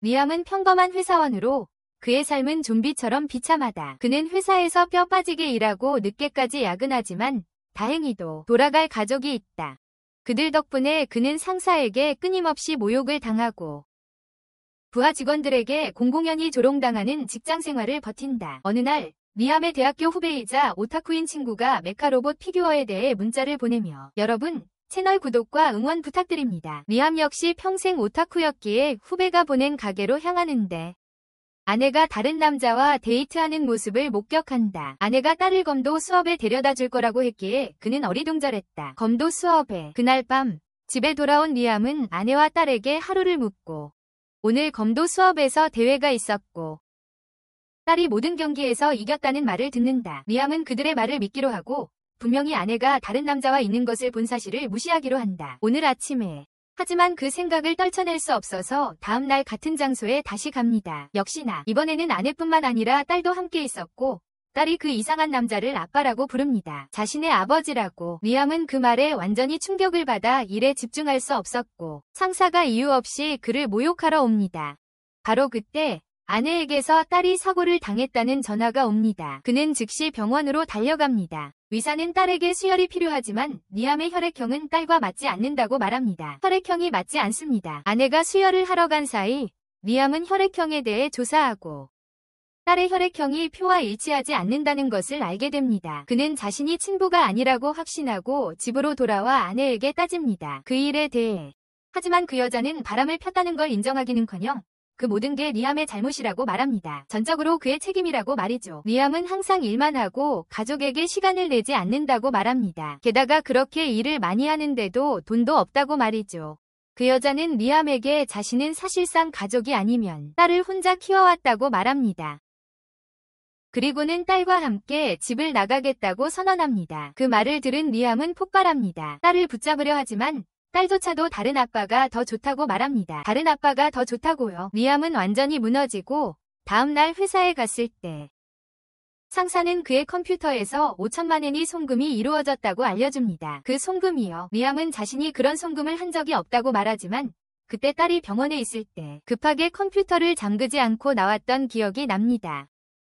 리암은 평범한 회사원으로 그의 삶은 좀비처럼 비참하다. 그는 회사에서 뼈 빠지게 일하고 늦게까지 야근하지만 다행히도 돌아갈 가족이 있다. 그들 덕분에 그는 상사에게 끊임없이 모욕을 당하고 부하 직원들에게 공공연히 조롱당하는 직장 생활을 버틴다. 어느 날 리암의 대학교 후배이자 오타쿠인 친구가 메카 로봇 피규어에 대해 문자를 보내며 여러분, 채널 구독과 응원 부탁드립니다. 리암 역시 평생 오타쿠였기에 후배가 보낸 가게로 향하는데 아내가 다른 남자와 데이트하는 모습을 목격한다. 아내가 딸을 검도 수업에 데려다 줄 거라고 했기에 그는 어리둥절했다. 검도 수업에 그날 밤 집에 돌아온 리암은 아내와 딸에게 하루를 묻고 오늘 검도 수업에서 대회가 있었고 딸이 모든 경기에서 이겼다는 말을 듣는다. 리암은 그들의 말을 믿기로 하고 분명히 아내가 다른 남자와 있는 것을 본 사실을 무시하기로 한다. 오늘 아침에 하지만 그 생각을 떨쳐낼 수 없어서 다음 날 같은 장소에 다시 갑니다. 역시나 이번에는 아내뿐만 아니라 딸도 함께 있었고 딸이 그 이상한 남자를 아빠라고 부릅니다. 자신의 아버지라고. 리암은 그 말에 완전히 충격을 받아 일에 집중할 수 없었고 상사가 이유 없이 그를 모욕하러 옵니다. 바로 그때 아내에게서 딸이 사고를 당했다는 전화가 옵니다. 그는 즉시 병원으로 달려갑니다. 의사는 딸에게 수혈이 필요하지만 리암의 혈액형은 딸과 맞지 않는다고 말합니다. 혈액형이 맞지 않습니다. 아내가 수혈을 하러 간 사이 리암은 혈액형에 대해 조사하고 딸의 혈액형이 표와 일치하지 않는다는 것을 알게 됩니다. 그는 자신이 친부가 아니라고 확신하고 집으로 돌아와 아내에게 따집니다. 그 일에 대해. 하지만 그 여자는 바람을 폈다는 걸 인정하기는커녕 그 모든 게 리암의 잘못이라고 말합니다. 전적으로 그의 책임이라고 말이죠. 리암은 항상 일만 하고 가족에게 시간을 내지 않는다고 말합니다. 게다가 그렇게 일을 많이 하는데도 돈도 없다고 말이죠. 그 여자는 리암에게 자신은 사실상 가족이 아니면 딸을 혼자 키워왔다고 말합니다. 그리고는 딸과 함께 집을 나가겠다고 선언합니다. 그 말을 들은 리암은 폭발합니다. 딸을 붙잡으려 하지만 딸조차도 다른 아빠가 더 좋다고 말합니다. 다른 아빠가 더 좋다고요. 리암은 완전히 무너지고 다음날 회사에 갔을 때 상사는 그의 컴퓨터에서 5천만 엔이 송금이 이루어졌다고 알려줍니다. 그 송금이요. 리암은 자신이 그런 송금을 한 적이 없다고 말하지만 그때 딸이 병원에 있을 때 급하게 컴퓨터를 잠그지 않고 나왔던 기억이 납니다.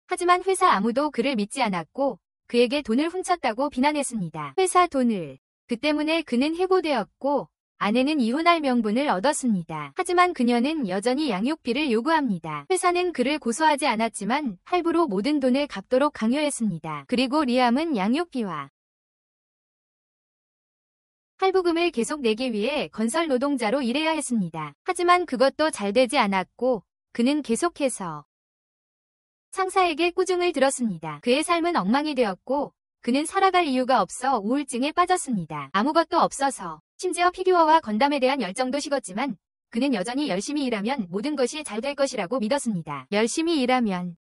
하지만 회사 아무도 그를 믿지 않았고 그에게 돈을 훔쳤다고 비난했습니다. 회사 돈을. 그 때문에 그는 해고되었고 아내는 이혼할 명분을 얻었습니다. 하지만 그녀는 여전히 양육비를 요구합니다. 회사는 그를 고소하지 않았지만 할부로 모든 돈을 갚도록 강요했습니다. 그리고 리암은 양육비와 할부금을 계속 내기 위해 건설 노동자로 일해야 했습니다. 하지만 그것도 잘 되지 않았고 그는 계속해서 상사에게 꾸중을 들었습니다. 그의 삶은 엉망이 되었고 그는 살아갈 이유가 없어 우울증에 빠졌습니다. 아무것도 없어서 심지어 피규어와 건담에 대한 열정도 식었지만 그는 여전히 열심히 일하면 모든 것이 잘 될 것이라고 믿었습니다. 열심히 일하면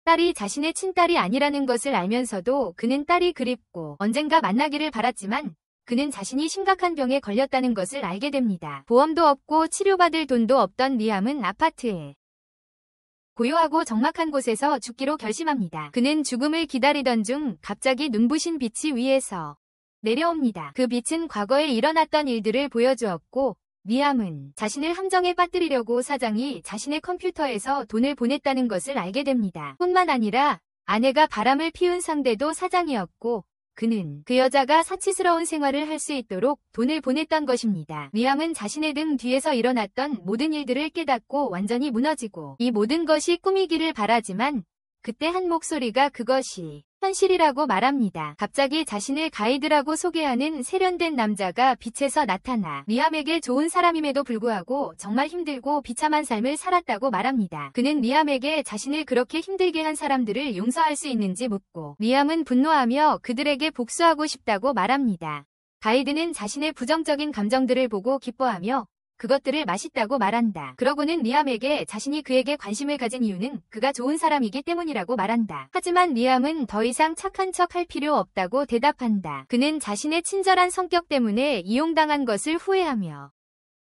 딸이 자신의 친딸이 아니라는 것을 알면서도 그는 딸이 그립고 언젠가 만나기를 바랐지만 그는 자신이 심각한 병에 걸렸다는 것을 알게 됩니다. 보험도 없고 치료받을 돈도 없던 리암은 아파트에 고요하고 적막한 곳에서 죽기로 결심합니다. 그는 죽음을 기다리던 중 갑자기 눈부신 빛이 위에서 내려옵니다. 그 빛은 과거에 일어났던 일들을 보여주었고 리암은 자신을 함정에 빠뜨리려고 사장이 자신의 컴퓨터에서 돈을 보냈다는 것을 알게 됩니다. 뿐만 아니라 아내가 바람을 피운 상대도 사장이었고 그는 그 여자가 사치스러운 생활을 할 수 있도록 돈을 보냈던 것입니다. 리암은 자신의 등 뒤에서 일어났던 모든 일들을 깨닫고 완전히 무너지고 이 모든 것이 꿈이기를 바라지만 그때 한 목소리가 그것이 현실이라고 말합니다. 갑자기 자신을 가이드라고 소개하는 세련된 남자가 빛에서 나타나 리암에게 좋은 사람임에도 불구하고 정말 힘들고 비참한 삶을 살았다고 말합니다. 그는 리암에게 자신을 그렇게 힘들게 한 사람들을 용서할 수 있는지 묻고 리암은 분노하며 그들에게 복수하고 싶다고 말합니다. 가이드는 자신의 부정적인 감정들을 보고 기뻐하며 그것들을 맛있다고 말한다. 그러고는 리암에게 자신이 그에게 관심을 가진 이유는 그가 좋은 사람이기 때문이라고 말한다. 하지만 리암은 더 이상 착한 척 할 필요 없다고 대답한다. 그는 자신의 친절한 성격 때문에 이용당한 것을 후회하며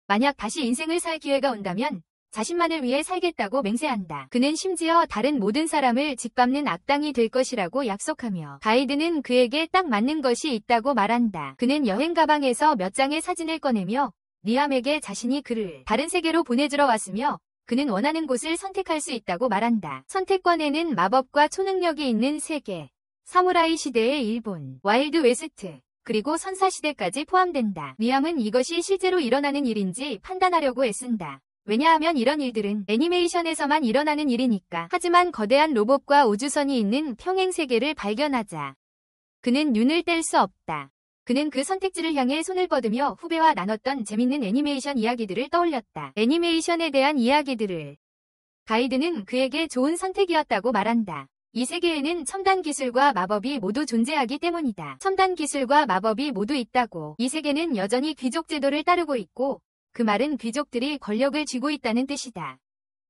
만약 다시 인생을 살 기회가 온다면 자신만을 위해 살겠다고 맹세한다. 그는 심지어 다른 모든 사람을 짓밟는 악당이 될 것이라고 약속하며 가이드는 그에게 딱 맞는 것이 있다고 말한다. 그는 여행 가방에서 몇 장의 사진을 꺼내며 리암에게 자신이 그를 다른 세계로 보내주러 왔으며 그는 원하는 곳을 선택할 수 있다고 말한다. 선택권에는 마법과 초능력이 있는 세계, 사무라이 시대의 일본, 와일드 웨스트, 그리고 선사시대까지 포함된다. 리암은 이것이 실제로 일어나는 일인지 판단하려고 애쓴다. 왜냐하면 이런 일들은 애니메이션에서만 일어나는 일이니까. 하지만 거대한 로봇과 우주선이 있는 평행세계를 발견하자 그는 눈을 뗄 수 없다. 그는 그 선택지를 향해 손을 뻗으며 후배와 나눴던 재밌는 애니메이션 이야기들을 떠올렸다. 애니메이션에 대한 이야기들을 가이드는 그에게 좋은 선택이었다고 말한다. 이 세계에는 첨단 기술과 마법이 모두 존재하기 때문이다. 첨단 기술과 마법이 모두 있다고. 이 세계는 여전히 귀족 제도를 따르고 있고 그 말은 귀족들이 권력을 쥐고 있다는 뜻이다.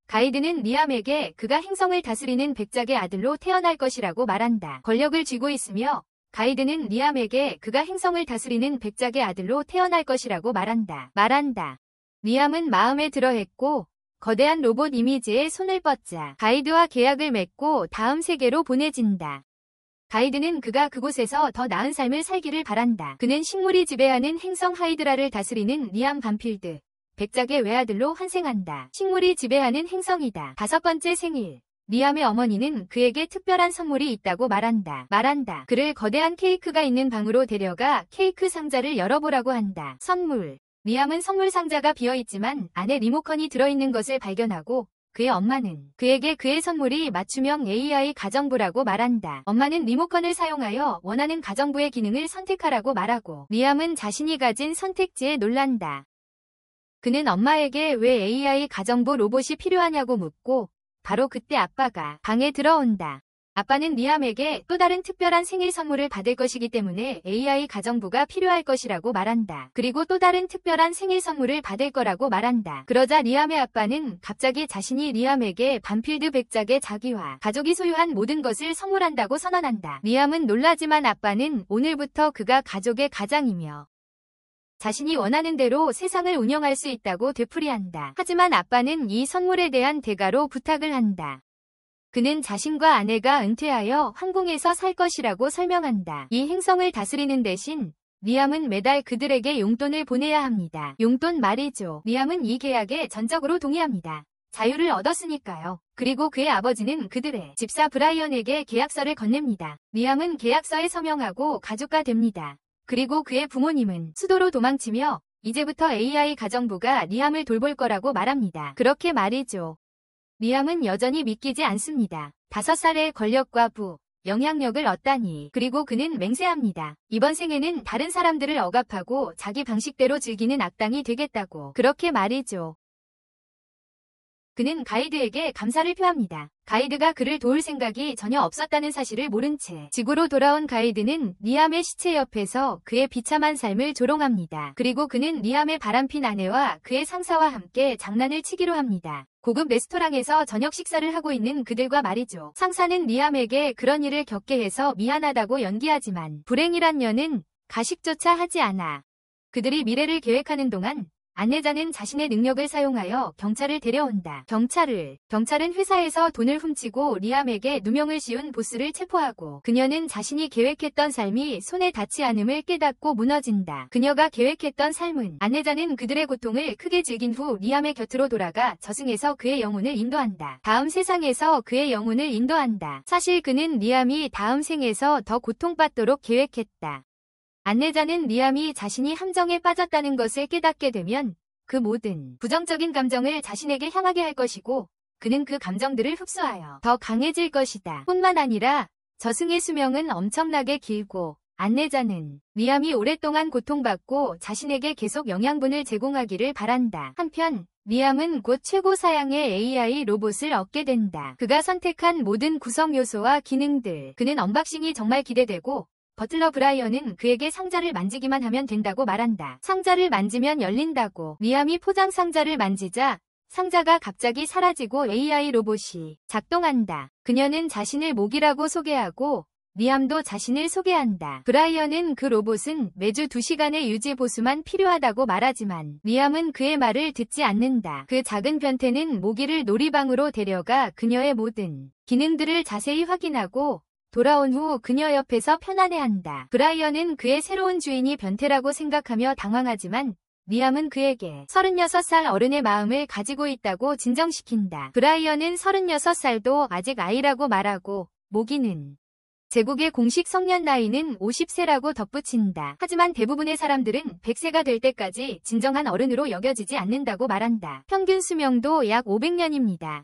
가이드는 리암에게 그가 행성을 다스리는 백작의 아들로 태어날 것이라고 말한다. 권력을 쥐고 있으며 가이드는 리암에게 그가 행성을 다스리는 백작의 아들로 태어날 것이라고 말한다. 리암은 마음에 들어했고 거대한 로봇 이미지에 손을 뻗자 가이드와 계약을 맺고 다음 세계로 보내진다. 가이드는 그가 그곳에서 더 나은 삶을 살기를 바란다. 그는 식물이 지배하는 행성 하이드라를 다스리는 리암 반필드, 백작의 외아들로 환생한다. 식물이 지배하는 행성이다. 5번째 생일. 리암의 어머니는 그에게 특별한 선물이 있다고 말한다. 그를 거대한 케이크가 있는 방으로 데려가 케이크 상자를 열어보라고 한다. 선물. 리암은 선물 상자가 비어있지만 안에 리모컨이 들어있는 것을 발견하고 그의 엄마는 그에게 그의 선물이 맞춤형 AI 가정부라고 말한다. 엄마는 리모컨을 사용하여 원하는 가정부의 기능을 선택하라고 말하고 리암은 자신이 가진 선택지에 놀란다. 그는 엄마에게 왜 AI 가정부 로봇이 필요하냐고 묻고 바로 그때 아빠가 방에 들어온다. 아빠는 리암에게 또 다른 특별한 생일 선물을 받을 것이기 때문에 AI 가정부가 필요할 것이라고 말한다. 그리고 또 다른 특별한 생일 선물을 받을 거라고 말한다. 그러자 리암의 아빠는 갑자기 자신이 리암에게 반필드 백작의 자기와 가족이 소유한 모든 것을 선물한다고 선언한다. 리암은 놀라지만 아빠는 오늘부터 그가 가족의 가장이며 자신이 원하는 대로 세상을 운영할 수 있다고 되풀이한다. 하지만 아빠는 이 선물에 대한 대가로 부탁을 한다. 그는 자신과 아내가 은퇴하여 황궁에서 살 것이라고 설명한다. 이 행성을 다스리는 대신 리암은 매달 그들에게 용돈을 보내야 합니다. 용돈 말이죠. 리암은 이 계약에 전적으로 동의합니다. 자유를 얻었으니까요. 그리고 그의 아버지는 그들의 집사 브라이언에게 계약서를 건넵니다. 리암은 계약서에 서명하고 가족가 됩니다. 그리고 그의 부모님은 수도로 도망치며 이제부터 AI 가정부가 리암을 돌볼 거라고 말합니다. 그렇게 말이죠. 리암은 여전히 믿기지 않습니다. 5살의 권력과 영향력을 얻다니. 그리고 그는 맹세합니다. 이번 생에는 다른 사람들을 억압하고 자기 방식대로 즐기는 악당이 되겠다고. 그렇게 말이죠. 그는 가이드에게 감사를 표합니다. 가이드가 그를 도울 생각이 전혀 없었다는 사실을 모른 채 지구로 돌아온 가이드는 리암의 시체 옆에서 그의 비참한 삶을 조롱합니다. 그리고 그는 리암의 바람핀 아내와 그의 상사와 함께 장난을 치기로 합니다. 고급 레스토랑에서 저녁 식사를 하고 있는 그들과 말이죠. 상사는 리암에게 그런 일을 겪게 해서 미안하다고 연기하지만 불행이란 년은 가식조차 하지 않아. 그들이 미래를 계획하는 동안 안내자는 자신의 능력을 사용하여 경찰을 데려온다. 경찰은 회사에서 돈을 훔치고 리암에게 누명을 씌운 보스를 체포하고 그녀는 자신이 계획했던 삶이 손에 닿지 않음을 깨닫고 무너진다. 그녀가 계획했던 삶은 안내자는 그들의 고통을 크게 즐긴 후 리암의 곁으로 돌아가 저승에서 그의 영혼을 인도한다. 다음 세상에서 그의 영혼을 인도한다. 사실 그는 리암이 다음 생에서 더 고통받도록 계획했다. 안내자는 리암이 자신이 함정에 빠졌다는 것을 깨닫게 되면 그 모든 부정적인 감정을 자신에게 향하게 할 것이고 그는 그 감정들을 흡수하여 더 강해질 것이다. 뿐만 아니라 저승의 수명은 엄청나게 길고 안내자는 리암이 오랫동안 고통받고 자신에게 계속 영양분을 제공하기를 바란다. 한편 리암은 곧 최고 사양의 AI 로봇을 얻게 된다. 그가 선택한 모든 구성 요소와 기능들. 그는 언박싱이 정말 기대되고 버틀러 브라이언은 그에게 상자를 만지기만 하면 된다고 말한다. 상자를 만지면 열린다고. 리암이 포장 상자를 만지자 상자가 갑자기 사라지고 AI 로봇이 작동한다. 그녀는 자신을 모기라고 소개하고 리암도 자신을 소개한다. 브라이언은 그 로봇은 매주 2시간의 유지 보수만 필요하다고 말하지만 리암은 그의 말을 듣지 않는다. 그 작은 변태는 모기를 놀이방으로 데려가 그녀의 모든 기능들을 자세히 확인하고 돌아온 후 그녀 옆에서 편안해한다. 브라이언은 그의 새로운 주인이 변태라고 생각하며 당황하지만 리암은 그에게 36살 어른의 마음을 가지고 있다고 진정시킨다. 브라이언은 36살도 아직 아이라고 말하고 모기는 제국의 공식 성년 나이는 50세라고 덧붙인다. 하지만 대부분의 사람들은 100세가 될 때까지 진정한 어른으로 여겨지지 않는다고 말한다. 평균 수명도 약 500년입니다.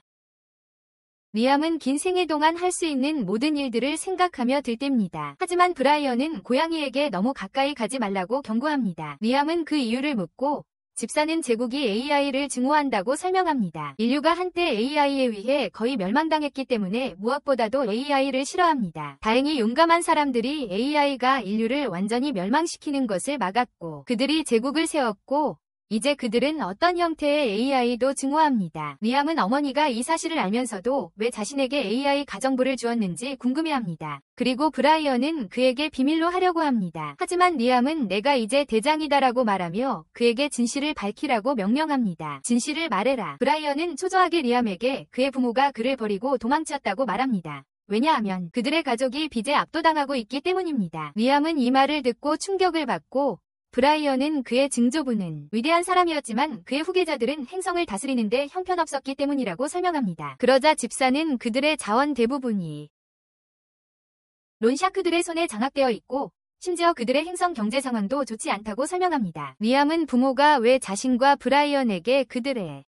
리암은 긴 생애 동안 할 수 있는 모든 일들을 생각하며 들띱니다. 하지만 브라이언은 고양이에게 너무 가까이 가지 말라고 경고합니다. 리암은 그 이유를 묻고 집사는 제국이 AI를 증오한다고 설명합니다. 인류가 한때 AI에 의해 거의 멸망당했기 때문에 무엇보다도 AI를 싫어합니다. 다행히 용감한 사람들이 AI가 인류를 완전히 멸망시키는 것을 막았고 그들이 제국을 세웠고 이제 그들은 어떤 형태의 AI도 증오합니다. 리암은 어머니가 이 사실을 알면서도 왜 자신에게 AI 가정부를 주었는지 궁금해합니다. 그리고 브라이언은 그에게 비밀로 하려고 합니다. 하지만 리암은 내가 이제 대장이다라고 말하며 그에게 진실을 밝히라고 명령합니다. 진실을 말해라. 브라이언은 초조하게 리암에게 그의 부모가 그를 버리고 도망쳤다고 말합니다. 왜냐하면 그들의 가족이 빚에 압도당하고 있기 때문입니다. 리암은 이 말을 듣고 충격을 받고 브라이언은 그의 증조부는 위대한 사람이었지만 그의 후계자들은 행성을 다스리는데 형편없었기 때문이라고 설명합니다. 그러자 집사는 그들의 자원 대부분이 론샤크들의 손에 장악되어 있고 심지어 그들의 행성 경제 상황도 좋지 않다고 설명합니다. 리암은 부모가 왜 자신과 브라이언에게 그들의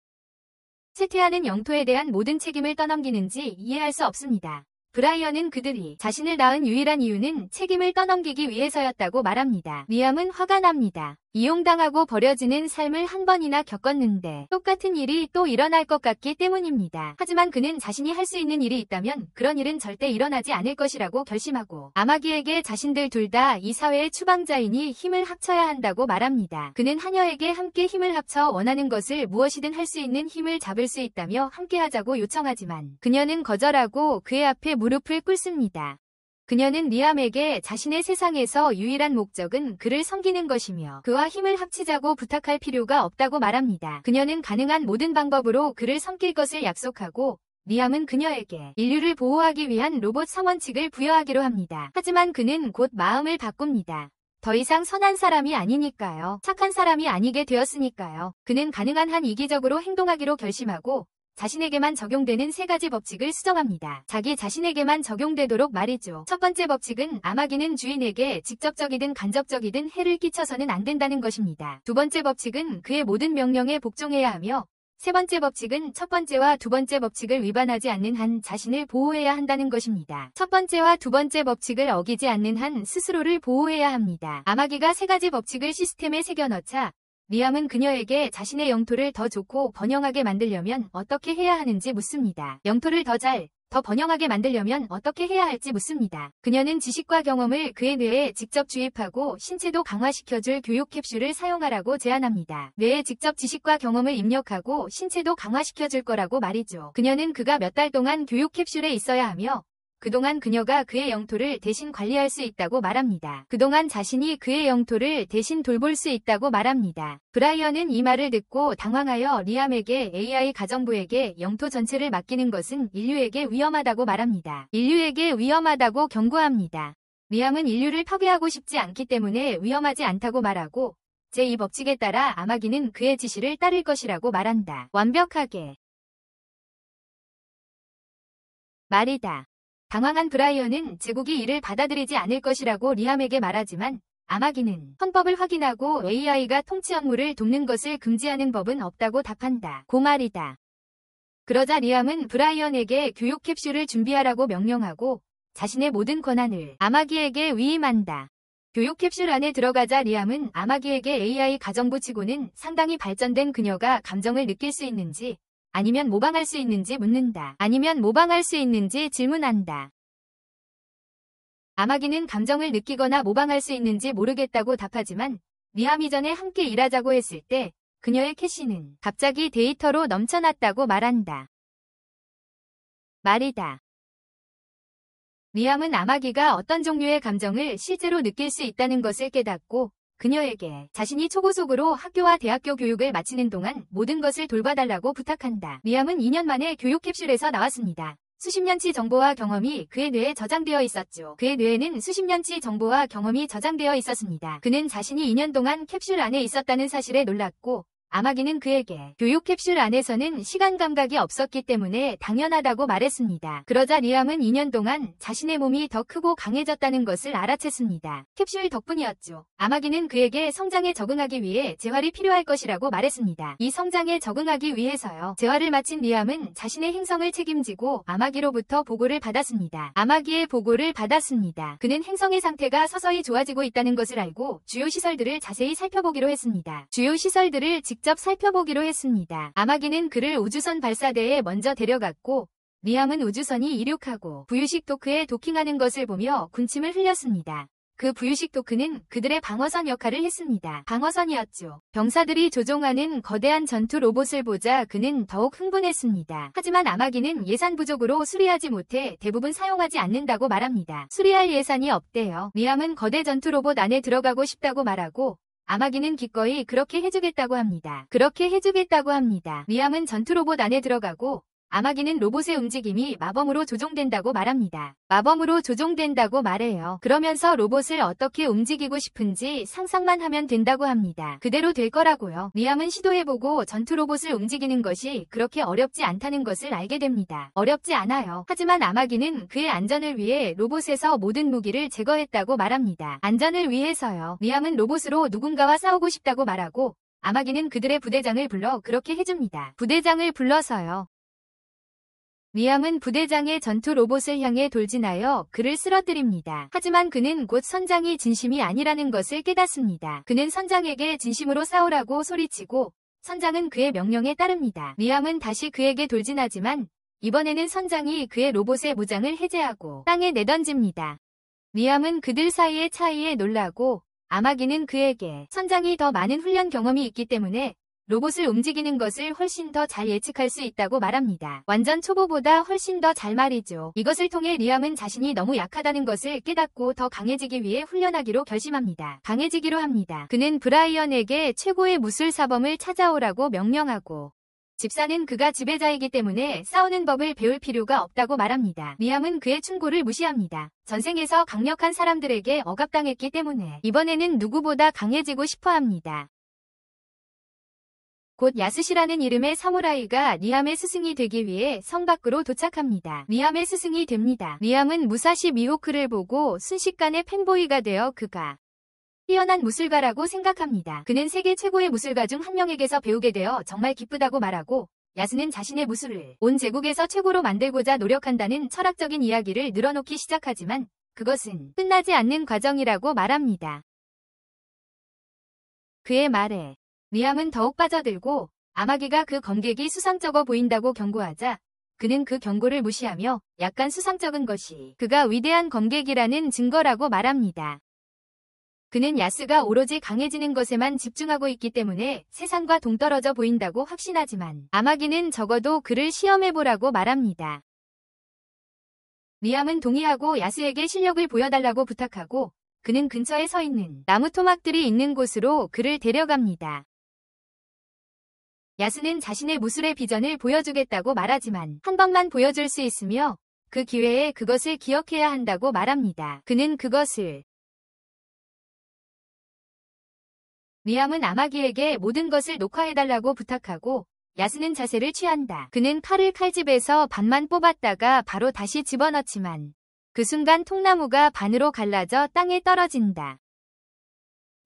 쇠퇴하는 영토에 대한 모든 책임을 떠넘기는지 이해할 수 없습니다. 브라이언은 그들이 자신을 낳은 유일한 이유는 책임을 떠넘기기 위해서였다고 말합니다. 리암은 화가 납니다. 이용당하고 버려지는 삶을 한 번이나 겪었는데 똑같은 일이 또 일어날 것 같기 때문입니다. 하지만 그는 자신이 할 수 있는 일이 있다면 그런 일은 절대 일어나지 않을 것이라고 결심하고 아마기에게 자신들 둘 다 이 사회의 추방자이니 힘을 합쳐야 한다고 말합니다. 그는 하녀에게 함께 힘을 합쳐 원하는 것을 무엇이든 할 수 있는 힘을 잡을 수 있다며 함께하자고 요청하지만 그녀는 거절하고 그의 앞에 무릎을 꿇습니다. 그녀는 리암에게 자신의 세상에서 유일한 목적은 그를 섬기는 것이며 그와 힘을 합치자고 부탁할 필요가 없다고 말합니다. 그녀는 가능한 모든 방법으로 그를 섬길 것을 약속하고 리암은 그녀에게 인류를 보호하기 위한 로봇 성원칙을 부여하기로 합니다. 하지만 그는 곧 마음을 바꿉니다. 더 이상 선한 사람이 아니니까요. 착한 사람이 아니게 되었으니까요. 그는 가능한 한 이기적으로 행동하기로 결심하고 자신에게만 적용되는 3가지 법칙을 수정합니다. 자기 자신에게만 적용되도록 말이죠. 첫 번째 법칙은 아마기는 주인에게 직접적이든 간접적이든 해를 끼쳐서는 안 된다는 것입니다. 두 번째 법칙은 그의 모든 명령에 복종해야 하며 세 번째 법칙은 첫 번째와 두 번째 법칙을 위반하지 않는 한 자신을 보호해야 한다는 것입니다. 첫 번째와 두 번째 법칙을 어기지 않는 한 스스로를 보호해야 합니다. 아마기가 3가지 법칙을 시스템에 새겨넣자 리암은 그녀에게 자신의 영토를 더 좋고 번영하게 만들려면 어떻게 해야 하는지 묻습니다. 영토를 더 번영하게 만들려면 어떻게 해야 할지 묻습니다. 그녀는 지식과 경험을 그의 뇌에 직접 주입하고 신체도 강화시켜줄 교육 캡슐을 사용하라고 제안합니다. 뇌에 직접 지식과 경험을 입력하고 신체도 강화시켜줄 거라고 말이죠. 그녀는 그가 몇 달 동안 교육 캡슐에 있어야 하며 그동안 그녀가 그의 영토를 대신 관리할 수 있다고 말합니다. 그동안 자신이 그의 영토를 대신 돌볼 수 있다고 말합니다. 브라이언은 이 말을 듣고 당황하여 리암에게 AI 가정부에게 영토 전체를 맡기는 것은 인류에게 위험하다고 말합니다. 인류에게 위험하다고 경고합니다. 리암은 인류를 파괴하고 싶지 않기 때문에 위험하지 않다고 말하고 제2 법칙에 따라 아마기는 그의 지시를 따를 것이라고 말한다. 완벽하게 말이다. 당황한 브라이언은 제국이 이를 받아들이지 않을 것이라고 리암에게 말하지만 아마기는 헌법을 확인하고 AI가 통치 업무를 돕는 것을 금지하는 법은 없다고 답한다. 고 말이다. 그러자 리암은 브라이언에게 교육 캡슐을 준비하라고 명령하고 자신의 모든 권한을 아마기에게 위임한다. 교육 캡슐 안에 들어가자 리암은 아마기에게 AI 가정부 치고는 상당히 발전된 그녀가 감정을 느낄 수 있는지 아니면 모방할 수 있는지 묻는다. 아니면 모방할 수 있는지 질문한다. 아마기는 감정을 느끼거나 모방할 수 있는지 모르겠다고 답하지만 리암이 전에 함께 일하자고 했을 때 그녀의 캐시는 갑자기 데이터로 넘쳐났다고 말한다. 말이다. 리암은 아마기가 어떤 종류의 감정을 실제로 느낄 수 있다는 것을 깨닫고 그녀에게 자신이 초고속으로 학교와 대학교 교육을 마치는 동안 모든 것을 돌봐달라고 부탁한다. 리암은 2년 만에 교육 캡슐에서 나왔습니다. 수십 년치 정보와 경험이 그의 뇌에 저장되어 있었죠. 그의 뇌에는 수십 년치 정보와 경험이 저장되어 있었습니다. 그는 자신이 2년 동안 캡슐 안에 있었다는 사실에 놀랐고 아마기는 그에게 교육 캡슐 안에서는 시간 감각이 없었기 때문에 당연하다고 말했습니다. 그러자 리암은 2년 동안 자신의 몸이 더 크고 강해졌다는 것을 알아챘습니다. 캡슐 덕분이었죠. 아마기는 그에게 성장에 적응하기 위해 재활이 필요할 것이라고 말했습니다. 이 성장에 적응하기 위해서요. 재활을 마친 리암은 자신의 행성을 책임지고 아마기로부터 보고를 받았습니다. 아마기의 보고를 받았습니다. 그는 행성의 상태가 서서히 좋아지고 있다는 것을 알고 주요 시설들을 자세히 살펴보기로 했습니다. 주요 시설들을 직접 살펴보기로 했습니다. 아마기는 그를 우주선 발사대에 먼저 데려갔고 리암은 우주선이 이륙하고 부유식 도크에 도킹하는 것을 보며 군침을 흘렸습니다. 그 부유식 도크는 그들의 방어선 역할을 했습니다. 방어선이었죠. 병사들이 조종하는 거대한 전투 로봇을 보자 그는 더욱 흥분했습니다. 하지만 아마기는 예산 부족으로 수리하지 못해 대부분 사용하지 않는다고 말합니다. 수리할 예산이 없대요. 리암은 거대 전투 로봇 안에 들어가고 싶다고 말하고 아마기는 기꺼이 그렇게 해주겠다고 합니다. 리암은 전투 로봇 안에 들어가고 아마기는 로봇의 움직임이 마범으로 조종된다고 말합니다. 마범으로 조종된다고 말해요. 그러면서 로봇을 어떻게 움직이고 싶은지 상상만 하면 된다고 합니다. 그대로 될 거라고요. 리암은 시도해보고 전투 로봇을 움직이는 것이 그렇게 어렵지 않다는 것을 알게 됩니다. 어렵지 않아요. 하지만 아마기는 그의 안전을 위해 로봇에서 모든 무기를 제거했다고 말합니다. 안전을 위해서요. 리암은 로봇으로 누군가와 싸우고 싶다고 말하고 아마기는 그들의 부대장을 불러 그렇게 해줍니다. 부대장을 불러서요. 리암은 부대장의 전투 로봇을 향해 돌진하여 그를 쓰러뜨립니다. 하지만 그는 곧 선장이 진심이 아니라는 것을 깨닫습니다. 그는 선장에게 진심으로 싸우라고 소리치고 선장은 그의 명령에 따릅니다. 리암은 다시 그에게 돌진하지만 이번에는 선장이 그의 로봇의 무장을 해제하고 땅에 내던집니다. 리암은 그들 사이의 차이에 놀라고 아마기는 그에게 선장이 더 많은 훈련 경험이 있기 때문에 로봇을 움직이는 것을 훨씬 더 잘 예측할 수 있다고 말합니다. 완전 초보보다 훨씬 더 잘 말이죠. 이것을 통해 리암은 자신이 너무 약하다는 것을 깨닫고 더 강해지기 위해 훈련하기로 결심합니다. 강해지기로 합니다. 그는 브라이언에게 최고의 무술 사범을 찾아오라고 명령하고 집사는 그가 지배자이기 때문에 싸우는 법을 배울 필요가 없다고 말합니다. 리암은 그의 충고를 무시합니다. 전생에서 강력한 사람들에게 억압당했기 때문에 이번에는 누구보다 강해지고 싶어합니다. 곧 야스시라는 이름의 사무라이가 리암의 스승이 되기 위해 성 밖으로 도착합니다. 리암의 스승이 됩니다. 리암은 무사시 미호크를 보고 순식간에 팬보이가 되어 그가 뛰어난 무술가라고 생각합니다. 그는 세계 최고의 무술가 중 한 명에게서 배우게 되어 정말 기쁘다고 말하고 야스는 자신의 무술을 온 제국에서 최고로 만들고자 노력한다는 철학적인 이야기를 늘어놓기 시작하지만 그것은 끝나지 않는 과정이라고 말합니다. 그의 말에 리암은 더욱 빠져들고 아마기가 그 검객이 수상쩍어 보인다고 경고하자 그는 그 경고를 무시하며 약간 수상쩍은 것이 그가 위대한 검객이라는 증거라고 말합니다. 그는 야스가 오로지 강해지는 것에만 집중하고 있기 때문에 세상과 동떨어져 보인다고 확신하지만 아마기는 적어도 그를 시험해보라고 말합니다. 리암은 동의하고 야스에게 실력을 보여달라고 부탁하고 그는 근처에 서 있는 나무 토막들이 있는 곳으로 그를 데려갑니다. 야스는 자신의 무술의 비전을 보여주겠다고 말하지만 한 번만 보여줄 수 있으며 그 기회에 그것을 기억해야 한다고 말합니다. 그는 그것을 리암은 아마기에게 모든 것을 녹화해달라고 부탁하고 야스는 자세를 취한다. 그는 칼을 칼집에서 반만 뽑았다가 바로 다시 집어넣지만 그 순간 통나무가 반으로 갈라져 땅에 떨어진다.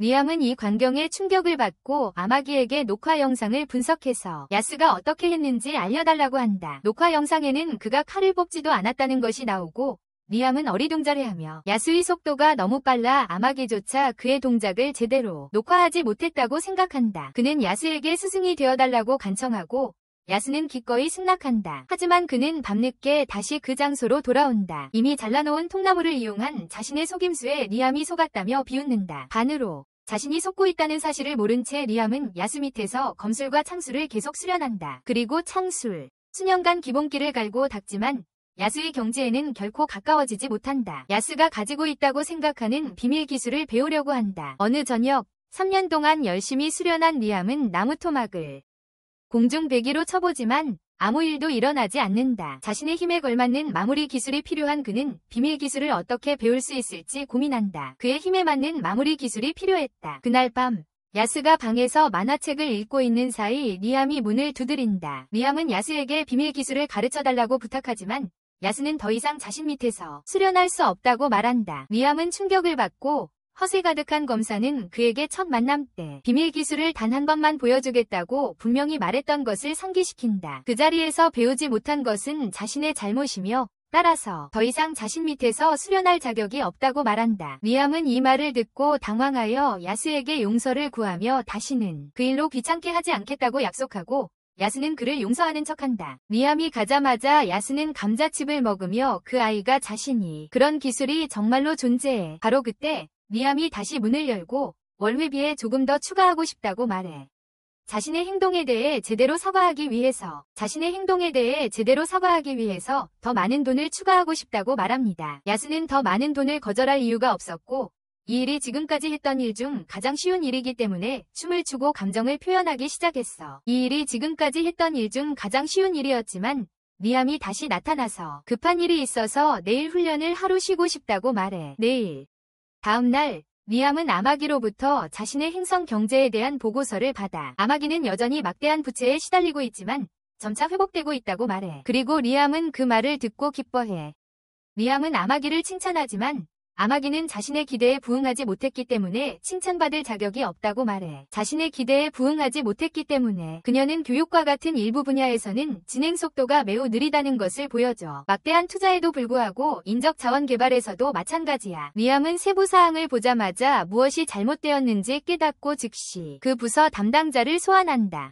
리암은 이 광경에 충격을 받고 아마기에게 녹화 영상을 분석해서 야스가 어떻게 했는지 알려달라고 한다. 녹화 영상에는 그가 칼을 뽑지도 않았다는 것이 나오고 리암은 어리둥절해하며 야스의 속도가 너무 빨라 아마기조차 그의 동작을 제대로 녹화하지 못했다고 생각한다. 그는 야스에게 스승이 되어달라고 간청하고 야스는 기꺼이 승낙한다. 하지만 그는 밤늦게 다시 그 장소로 돌아온다. 이미 잘라놓은 통나무를 이용한 자신의 속임수에 리암이 속았다며 비웃는다. 반으로 자신이 속고 있다는 사실을 모른 채 리암은 야스 밑에서 검술과 창술을 계속 수련한다. 그리고 창술, 수년간 기본기를 갈고 닦지만 야스의 경지에는 결코 가까워지지 못한다. 야스가 가지고 있다고 생각하는 비밀 기술을 배우려고 한다. 어느 저녁 3년 동안 열심히 수련한 리암은 나무 토막을 공중배기로 쳐보지만 아무 일도 일어나지 않는다. 자신의 힘에 걸맞는 마무리 기술이 필요한 그는 비밀 기술을 어떻게 배울 수 있을지 고민한다. 그의 힘에 맞는 마무리 기술이 필요했다. 그날 밤 야스가 방에서 만화책을 읽고 있는 사이 리암이 문을 두드린다. 리암은 야스에게 비밀 기술을 가르쳐달라고 부탁하지만 야스는 더 이상 자신 밑에서 수련할 수 없다고 말한다. 리암은 충격을 받고 허세 가득한 검사는 그에게 첫 만남 때 비밀 기술을 단 한 번만 보여주겠다고 분명히 말했던 것을 상기시킨다. 그 자리에서 배우지 못한 것은 자신의 잘못이며 따라서 더 이상 자신 밑에서 수련할 자격이 없다고 말한다. 리암은 이 말을 듣고 당황하여 야스에게 용서를 구하며 다시는 그 일로 귀찮게 하지 않겠다고 약속하고 야스는 그를 용서하는 척한다. 리암이 가자마자 야스는 감자칩을 먹으며 그 아이가 자신이 그런 기술이 정말로 존재해. 바로 그때 리암이 다시 문을 열고 월회비에 조금 더 추가하고 싶다고 말해. 자신의 행동에 대해 제대로 사과하기 위해서 더 많은 돈을 추가하고 싶다고 말합니다. 야스는 더 많은 돈을 거절할 이유가 없었고 이 일이 지금까지 했던 일 중 가장 쉬운 일이기 때문에 춤을 추고 감정을 표현하기 시작했어. 이 일이 지금까지 했던 일 중 가장 쉬운 일이었지만 리암이 다시 나타나서 급한 일이 있어서 내일 훈련을 하루 쉬고 싶다고 말해. 내일. 다음 날 리암은 아마기로부터 자신의 행성 경제에 대한 보고서를 받아. 아마기는 여전히 막대한 부채에 시달리고 있지만 점차 회복되고 있다고 말해. 그리고 리암은 그 말을 듣고 기뻐해. 리암은 아마기를 칭찬하지만 아마기는 자신의 기대에 부응하지 못했기 때문에 칭찬받을 자격이 없다고 말해. 자신의 기대에 부응하지 못했기 때문에 그녀는 교육과 같은 일부 분야에서는 진행 속도가 매우 느리다는 것을 보여줘. 막대한 투자에도 불구하고 인적 자원 개발에서도 마찬가지야. 리암은 세부 사항을 보자마자 무엇이 잘못되었는지 깨닫고 즉시 그 부서 담당자를 소환한다.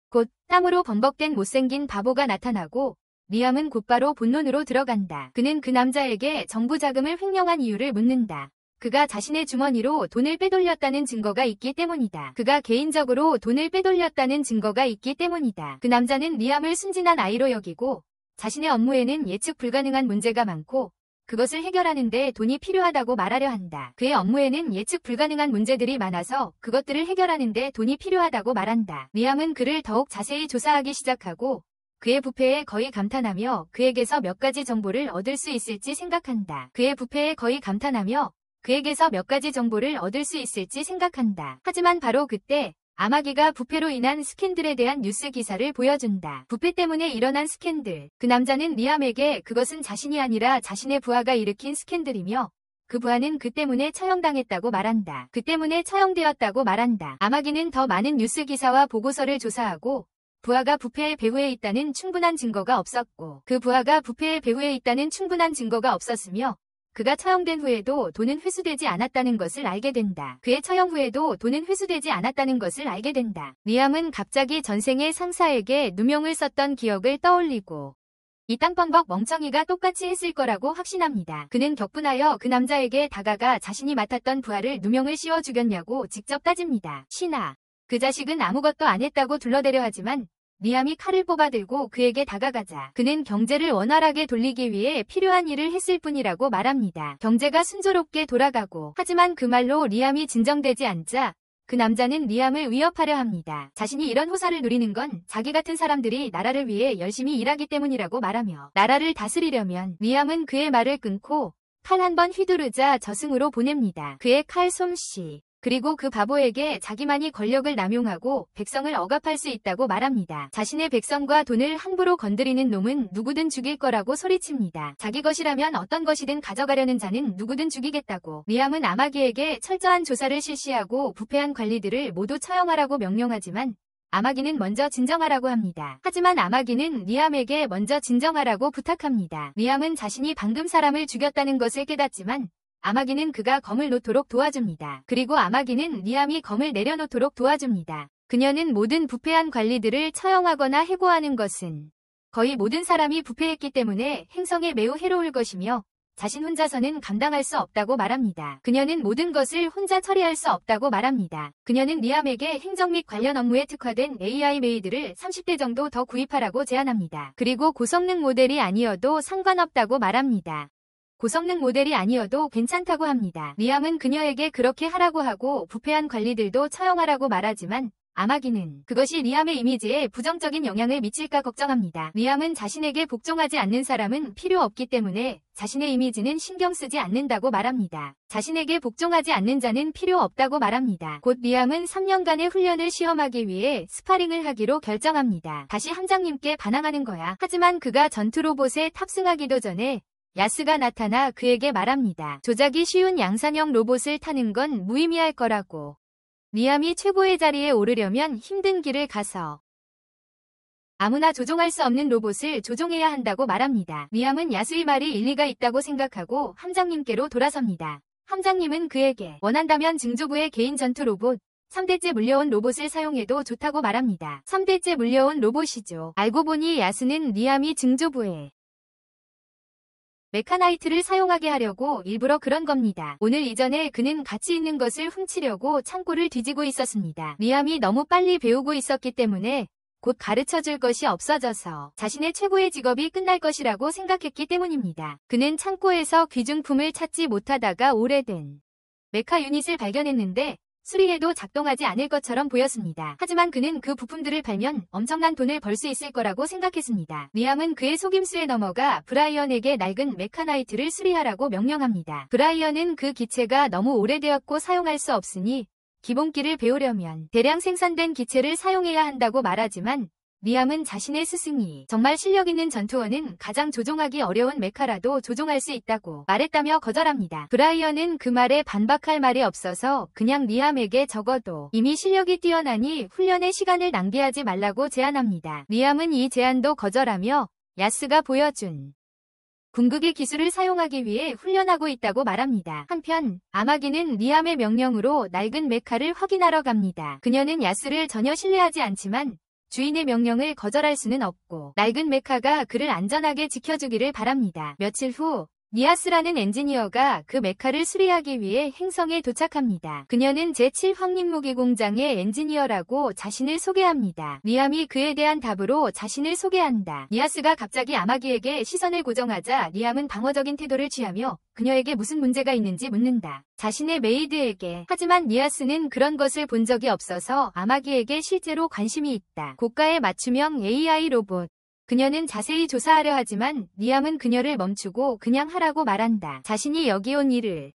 곧 땀으로 범벅된 못생긴 바보가 나타나고 리암은 곧바로 본론으로 들어간다. 그는 그 남자에게 정부 자금을 횡령한 이유를 묻는다. 그가 자신의 주머니로 돈을 빼돌렸다는 증거가 있기 때문이다. 그가 개인적으로 돈을 빼돌렸다는 증거가 있기 때문이다. 그 남자는 리암을 순진한 아이로 여기고 자신의 업무에는 예측 불가능한 문제가 많고 그것을 해결하는데 돈이 필요하다고 말하려 한다. 그의 업무에는 예측 불가능한 문제들이 많아서 그것들을 해결하는데 돈이 필요하다고 말한다. 리암은 그를 더욱 자세히 조사하기 시작하고 그의 부패에 거의 감탄하며 그에게서 몇 가지 정보를 얻을 수 있을지 생각한다. 하지만 바로 그때 아마기가 부패로 인한 스캔들에 대한 뉴스 기사를 보여준다. 부패 때문에 일어난 스캔들. 그 남자는 리암에게 그것은 자신이 아니라 자신의 부하가 일으킨 스캔들이며 그 부하는 그 때문에 처형당했다고 말한다. 아마기는 더 많은 뉴스 기사와 보고서를 조사하고 부하가 부패의 배후에 있다는 충분한 증거가 없었고 그 부하가 부패의 배후에 있다는 충분한 증거가 없었으며 그가 처형된 후에도 돈은 회수되지 않았다는 것을 알게 된다. 그의 처형 후에도 돈은 회수되지 않았다는 것을 알게 된다. 리암은 갑자기 전생의 상사에게 누명을 썼던 기억을 떠올리고 이 땅방벅 멍청이가 똑같이 했을 거라고 확신합니다. 그는 격분하여 그 남자에게 다가가 자신이 맡았던 부하를 누명을 씌워 죽였냐고 직접 따집니다. 신아. 그 자식은 아무것도 안 했다고 둘러대려 하지만 리암이 칼을 뽑아들고 그에게 다가가자 그는 경제를 원활하게 돌리기 위해 필요한 일을 했을 뿐이라고 말합니다. 경제가 순조롭게 돌아가고 하지만 그 말로 리암이 진정되지 않자 그 남자는 리암을 위협하려 합니다. 자신이 이런 호사를 누리는 건 자기 같은 사람들이 나라를 위해 열심히 일하기 때문이라고 말하며 나라를 다스리려면 리암은 그의 말을 끊고 칼 한 번 휘두르자 저승으로 보냅니다. 그의 칼 솜씨 그리고 그 바보에게 자기만이 권력을 남용하고 백성을 억압할 수 있다고 말합니다. 자신의 백성과 돈을 함부로 건드리는 놈은 누구든 죽일 거라고 소리칩니다. 자기 것이라면 어떤 것이든 가져가려는 자는 누구든 죽이겠다고. 리암은 아마기에게 철저한 조사를 실시하고 부패한 관리들을 모두 처형하라고 명령하지만 아마기는 먼저 진정하라고 합니다. 하지만 아마기는 리암에게 먼저 진정하라고 부탁합니다. 리암은 자신이 방금 사람을 죽였다는 것을 깨닫지만 아마기는 그가 검을 놓도록 도와줍니다. 그리고 아마기는 리암이 검을 내려놓도록 도와줍니다. 그녀는 모든 부패한 관리들을 처형하거나 해고하는 것은 거의 모든 사람이 부패했기 때문에 행성에 매우 해로울 것이며 자신 혼자서는 감당할 수 없다고 말합니다. 그녀는 모든 것을 혼자 처리할 수 없다고 말합니다. 그녀는 리암에게 행정 및 관련 업무에 특화된 AI 메이드를 30대 정도 더 구입하라고 제안합니다. 그리고 고성능 모델이 아니어도 상관없다고 말합니다. 고성능 모델이 아니어도 괜찮다고 합니다. 리암은 그녀에게 그렇게 하라고 하고 부패한 관리들도 처형하라고 말하지만 아마기는 그것이 리암의 이미지에 부정적인 영향을 미칠까 걱정합니다. 리암은 자신에게 복종하지 않는 사람은 필요 없기 때문에 자신의 이미지는 신경 쓰지 않는다고 말합니다. 자신에게 복종하지 않는 자는 필요 없다고 말합니다. 곧 리암은 3년간의 훈련을 시험하기 위해 스파링을 하기로 결정합니다. 다시 함장님께 반항하는 거야. 하지만 그가 전투 로봇에 탑승하기도 전에 야스가 나타나 그에게 말합니다. 조작이 쉬운 양산형 로봇을 타는 건 무의미할 거라고. 리암이 최고의 자리에 오르려면 힘든 길을 가서 아무나 조종할 수 없는 로봇을 조종해야 한다고 말합니다. 리암은 야스의 말이 일리가 있다고 생각하고 함장님께로 돌아섭니다. 함장님은 그에게 원한다면 증조부의 개인 전투 로봇 3대째 물려온 로봇을 사용해도 좋다고 말합니다. 3대째 물려온 로봇이죠. 알고 보니 야스는 리암이 증조부에 메카나이트를 사용하게 하려고 일부러 그런 겁니다. 오늘 이전에 그는 가치 있는 것을 훔치려고 창고를 뒤지고 있었습니다. 리암이 너무 빨리 배우고 있었기 때문에 곧 가르쳐줄 것이 없어져서 자신의 최고의 직업이 끝날 것이라고 생각했기 때문입니다. 그는 창고에서 귀중품을 찾지 못하다가 오래된 메카 유닛을 발견했는데 수리해도 작동하지 않을 것처럼 보였습니다. 하지만 그는 그 부품들을 팔면 엄청난 돈을 벌 수 있을 거라고 생각했습니다. 리암은 그의 속임수에 넘어가 브라이언에게 낡은 메카나이트를 수리하라고 명령합니다. 브라이언은 그 기체가 너무 오래되었고 사용할 수 없으니 기본기를 배우려면 대량 생산된 기체를 사용해야 한다고 말하지만 리암은 자신의 스승이 정말 실력 있는 전투원은 가장 조종하기 어려운 메카라도 조종할 수 있다고 말했다며 거절합니다. 브라이언은 그 말에 반박할 말이 없어서 그냥 리암에게 적어도 이미 실력이 뛰어나니 훈련의 시간을 낭비하지 말라고 제안합니다. 리암은 이 제안도 거절하며 야스가 보여준 궁극의 기술을 사용하기 위해 훈련하고 있다고 말합니다. 한편 아마기는 리암의 명령으로 낡은 메카를 확인하러 갑니다. 그녀는 야스를 전혀 신뢰하지 않지만 주인의 명령을 거절할 수는 없고 낡은 메카가 그를 안전하게 지켜주기를 바랍니다. 며칠 후 니아스라는 엔지니어가 그 메카를 수리하기 위해 행성에 도착합니다. 그녀는 제7 황림무기 공장의 엔지니어라고 자신을 소개합니다. 리암이 그에 대한 답으로 자신을 소개한다. 니아스가 갑자기 아마기에게 시선을 고정하자 리암은 방어적인 태도를 취하며 그녀에게 무슨 문제가 있는지 묻는다. 자신의 메이드에게. 하지만 니아스는 그런 것을 본 적이 없어서 아마기에게 실제로 관심이 있다. 고가의 맞춤형 AI 로봇. 그녀는 자세히 조사하려 하지만 리암은 그녀를 멈추고 그냥 하라고 말한다. 자신이 여기 온 일을.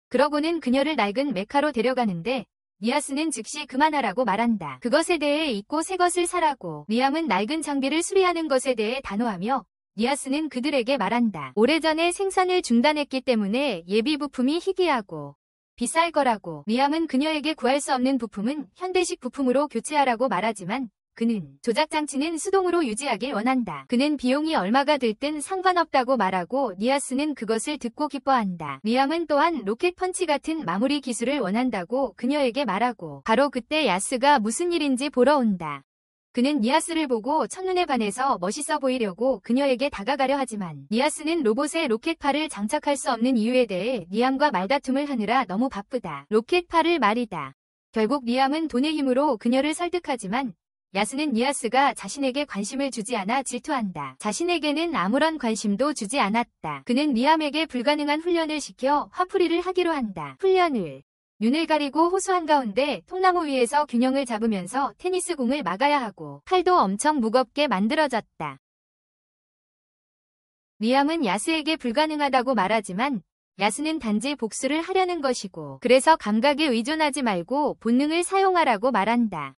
그러고는 그녀를 낡은 메카로 데려가는데 니아스는 즉시 그만하라고 말한다. 그것에 대해 잊고 새 것을 사라고. 리암은 낡은 장비를 수리하는 것에 대해 단호하며 니아스는 그들에게 말한다. 오래전에 생산을 중단했기 때문에 예비 부품이 희귀하고 비쌀 거라고. 리암은 그녀에게 구할 수 없는 부품은 현대식 부품으로 교체하라고 말하지만 그는 조작 장치는 수동으로 유지하길 원한다. 그는 비용이 얼마가 들든 상관없다고 말하고 니아스는 그것을 듣고 기뻐한다. 리암은 또한 로켓 펀치 같은 마무리 기술을 원한다고 그녀에게 말하고 바로 그때 야스가 무슨 일인지 보러 온다. 그는 니아스를 보고 첫눈에 반해서 멋있어 보이려고 그녀에게 다가가려 하지만 니아스는 로봇에 로켓팔을 장착할 수 없는 이유에 대해 리암과 말다툼을 하느라 너무 바쁘다. 로켓팔을 말이다. 결국 리암은 돈의 힘으로 그녀를 설득하지만 야스는 니아스가 자신에게 관심을 주지 않아 질투한다. 자신에게는 아무런 관심도 주지 않았다. 그는 리암에게 불가능한 훈련을 시켜 화풀이를 하기로 한다. 훈련을 눈을 가리고 호소한 가운데 통나무 위에서 균형을 잡으면서 테니스 공을 막아야 하고 칼도 엄청 무겁게 만들어졌다. 리암은 야스에게 불가능하다고 말하지만 야스는 단지 복수를 하려는 것이고 그래서 감각에 의존하지 말고 본능을 사용하라고 말한다.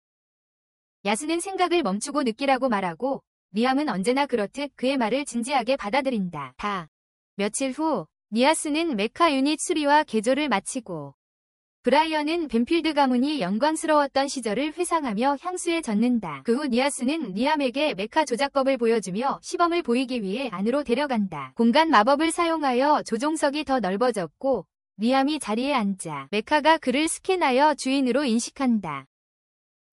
야스는 생각을 멈추고 느끼라고 말하고 리암은 언제나 그렇듯 그의 말을 진지하게 받아들인다. 며칠 후 니아스는 메카 유닛 수리와 개조를 마치고 브라이언은 벤필드 가문이 영광스러웠던 시절을 회상하며 향수에 젖는다. 그 후 니아스는 리암에게 메카 조작법을 보여주며 시범을 보이기 위해 안으로 데려간다. 공간 마법을 사용하여 조종석이 더 넓어졌고 리암이 자리에 앉자 메카가 그를 스캔하여 주인으로 인식한다.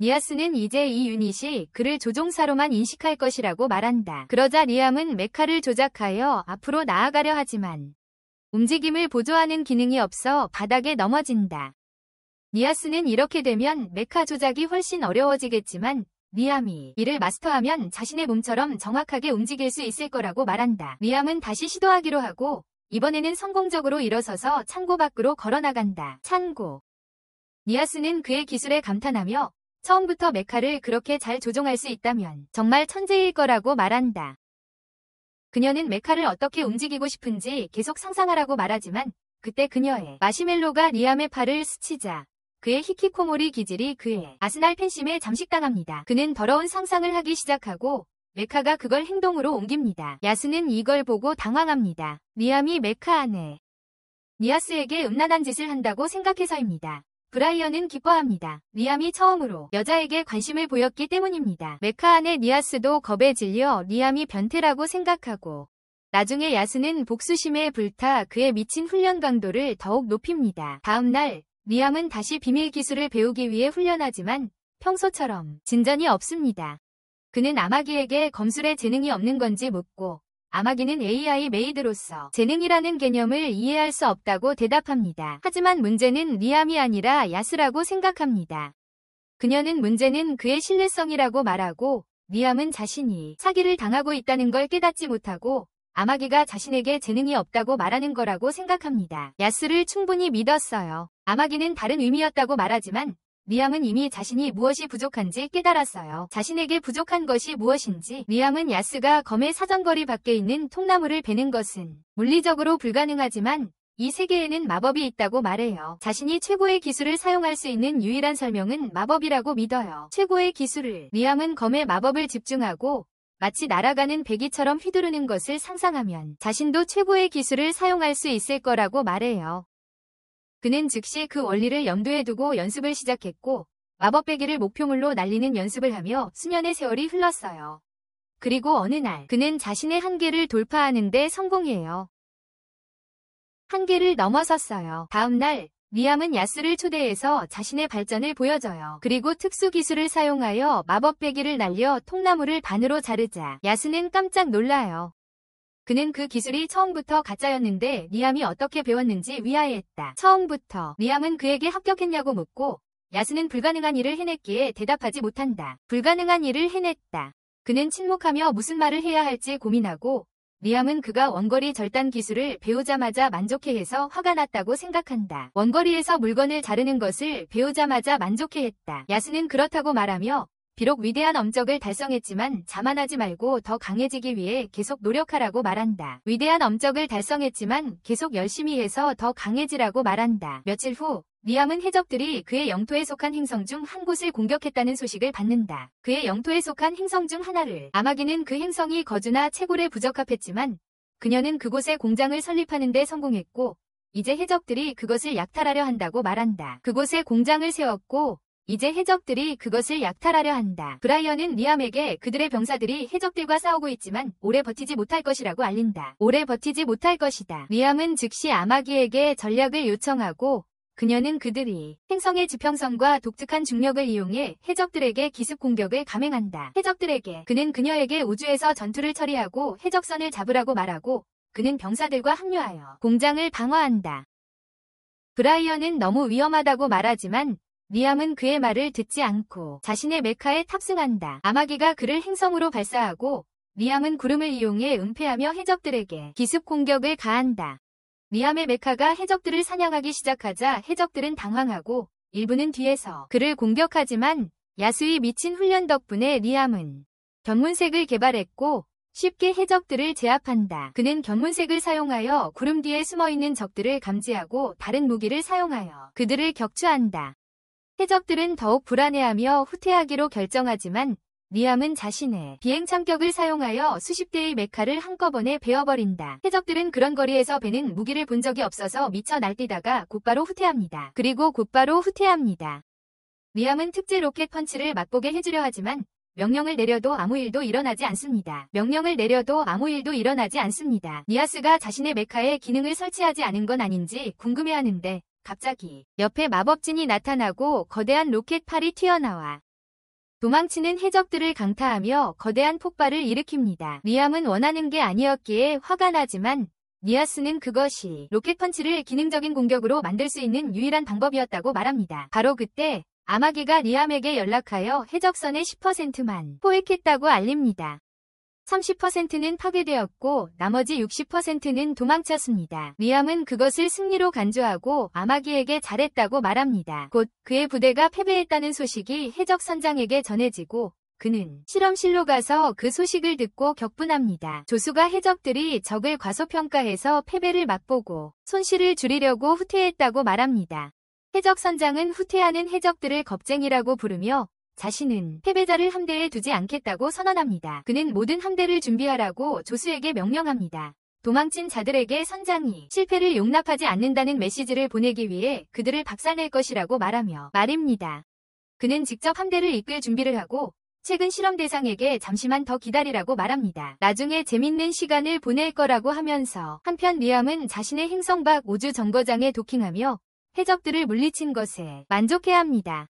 니아스는 이제 이 유닛이 그를 조종사로만 인식할 것이라고 말한다. 그러자 리암은 메카를 조작하여 앞으로 나아가려 하지만 움직임을 보조하는 기능이 없어 바닥에 넘어진다. 니아스는 이렇게 되면 메카 조작이 훨씬 어려워지겠지만 리암이 이를 마스터하면 자신의 몸처럼 정확하게 움직일 수 있을 거라고 말한다. 리암은 다시 시도하기로 하고 이번에는 성공적으로 일어서서 창고 밖으로 걸어나간다. 창고. 니아스는 그의 기술에 감탄하며 처음부터 메카를 그렇게 잘 조종할 수 있다면 정말 천재일 거라고 말한다. 그녀는 메카를 어떻게 움직이고 싶은지 계속 상상하라고 말하지만 그때 그녀의 마시멜로가 리암의 팔을 스치자 그의 히키코모리 기질이 그의 아스날 팬심에 잠식당합니다. 그는 더러운 상상을 하기 시작하고 메카가 그걸 행동으로 옮깁니다. 야스는 이걸 보고 당황합니다. 리암이 메카 안에 니아스에게 음란한 짓을 한다고 생각해서입니다. 브라이언은 기뻐합니다. 리암이 처음으로 여자에게 관심을 보였기 때문입니다. 메카 안의 니아스도 겁에 질려 리암이 변태라고 생각하고 나중에 야스는 복수심에 불타 그의 미친 훈련 강도를 더욱 높입니다. 다음 날 리암은 다시 비밀 기술을 배우기 위해 훈련하지만 평소처럼 진전이 없습니다. 그는 아마기에게 검술에 재능이 없는 건지 묻고 아마기는 AI 메이드로서 재능이라는 개념을 이해할 수 없다고 대답합니다. 하지만 문제는 리암이 아니라 야스라고 생각합니다. 그녀는 문제는 그의 신뢰성이라고 말하고 리암은 자신이 사기를 당하고 있다는 걸 깨닫지 못하고 아마기가 자신에게 재능이 없다고 말하는 거라고 생각합니다. 야스를 충분히 믿었어요. 아마기는 다른 의미였다고 말하지만 리암은 이미 자신이 무엇이 부족한지 깨달았어요. 자신에게 부족한 것이 무엇인지 리암은 야스가 검의 사정거리 밖에 있는 통나무를 베는 것은 물리적으로 불가능하지만 이 세계에는 마법이 있다고 말해요. 자신이 최고의 기술을 사용할 수 있는 유일한 설명은 마법이라고 믿어요. 최고의 기술을 리암은 검의 마법을 집중하고 마치 날아가는 배기처럼 휘두르는 것을 상상하면 자신도 최고의 기술을 사용할 수 있을 거라고 말해요. 그는 즉시 그 원리를 염두에 두고 연습을 시작했고 마법 배기를 목표물로 날리는 연습을 하며 수년의 세월이 흘렀어요. 그리고 어느 날 그는 자신의 한계를 돌파하는 데 성공해요. 한계를 넘어섰어요. 다음 날 리암은 야스를 초대해서 자신의 발전을 보여줘요. 그리고 특수 기술을 사용하여 마법 배기를 날려 통나무를 반으로 자르자 야스는 깜짝 놀라요. 그는 그 기술이 처음부터 가짜였는데 리암이 어떻게 배웠는지 위아해했다. 처음부터 리암은 그에게 합격했냐고 묻고 야스는 불가능한 일을 해냈기에 대답하지 못한다. 불가능한 일을 해냈다. 그는 침묵하며 무슨 말을 해야 할지 고민하고 리암은 그가 원거리 절단 기술을 배우자마자 만족해해서 화가 났다고 생각한다. 원거리에서 물건을 자르는 것을 배우자마자 만족해했다. 야스는 그렇다고 말하며 비록 위대한 업적을 달성했지만 자만하지 말고 더 강해지기 위해 계속 노력하라고 말한다. 위대한 업적을 달성했지만 계속 열심히 해서 더 강해지라고 말한다. 며칠 후 리암은 해적들이 그의 영토에 속한 행성 중 한 곳을 공격했다는 소식을 받는다. 그의 영토에 속한 행성 중 하나를 아마기는 그 행성이 거주나 채굴에 부적합했지만 그녀는 그곳에 공장을 설립하는 데 성공했고 이제 해적들이 그것을 약탈하려 한다고 말한다. 그곳에 공장을 세웠고 이제 해적들이 그것을 약탈하려 한다. 브라이언은 리암에게 그들의 병사들이 해적들과 싸우고 있지만 오래 버티지 못할 것이라고 알린다. 오래 버티지 못할 것이다. 리암은 즉시 아마기에게 전략을 요청하고 그녀는 그들이 행성의 지평선과 독특한 중력을 이용해 해적들에게 기습 공격을 감행한다. 해적들에게 그는 그녀에게 우주에서 전투를 처리하고 해적선을 잡으라고 말하고 그는 병사들과 합류하여 공장을 방어한다. 브라이언은 너무 위험하다고 말하지만 리암은 그의 말을 듣지 않고 자신의 메카에 탑승한다. 아마기가 그를 행성으로 발사하고 리암은 구름을 이용해 은폐하며 해적들에게 기습 공격을 가한다. 리암의 메카가 해적들을 사냥하기 시작하자 해적들은 당황하고 일부는 뒤에서 그를 공격하지만 야수의 미친 훈련 덕분에 리암은 견문색을 개발했고 쉽게 해적들을 제압한다. 그는 견문색을 사용하여 구름 뒤에 숨어있는 적들을 감지하고 다른 무기를 사용하여 그들을 격추한다. 해적들은 더욱 불안해하며 후퇴하기로 결정하지만 리암은 자신의 비행 창격을 사용하여 수십 대의 메카를 한꺼번에 베어버린다. 해적들은 그런 거리에서 베는 무기를 본 적이 없어서 미쳐 날뛰다가 곧바로 후퇴합니다. 그리고 곧바로 후퇴합니다. 리암은 특제 로켓 펀치를 맛보게 해주려 하지만 명령을 내려도 아무 일도 일어나지 않습니다. 명령을 내려도 아무 일도 일어나지 않습니다. 니아스가 자신의 메카에 기능을 설치하지 않은 건 아닌지 궁금해하는데 갑자기 옆에 마법진이 나타나고 거대한 로켓 팔이 튀어나와 도망치는 해적들을 강타하며 거대한 폭발을 일으킵니다. 리암은 원하는 게 아니었기에 화가 나지만 니아스는 그것이 로켓 펀치를 기능적인 공격으로 만들 수 있는 유일한 방법이었다고 말합니다. 바로 그때 아마기가 리암에게 연락하여 해적선의 10%만 포획했다고 알립니다. 30%는 파괴되었고 나머지 60%는 도망쳤습니다. 리암은 그것을 승리로 간주하고 아마기에게 잘했다고 말합니다. 곧 그의 부대가 패배했다는 소식이 해적 선장에게 전해지고 그는 실험실로 가서 그 소식을 듣고 격분합니다. 조수가 해적들이 적을 과소평가해서 패배를 맛보고 손실을 줄이려고 후퇴했다고 말합니다. 해적 선장은 후퇴하는 해적들을 겁쟁이라고 부르며 자신은 패배자를 함대에 두지 않겠다고 선언합니다. 그는 모든 함대를 준비하라고 조수에게 명령합니다. 도망친 자들에게 선장이 실패를 용납하지 않는다는 메시지를 보내기 위해 그들을 박살낼 것이라고 말입니다. 그는 직접 함대를 이끌 준비를 하고 최근 실험 대상에게 잠시만 더 기다리라고 말합니다. 나중에 재밌는 시간을 보낼 거라고 하면서 한편 리암은 자신의 행성 밖 우주 정거장에 도킹하며 해적들을 물리친 것에 만족해합니다.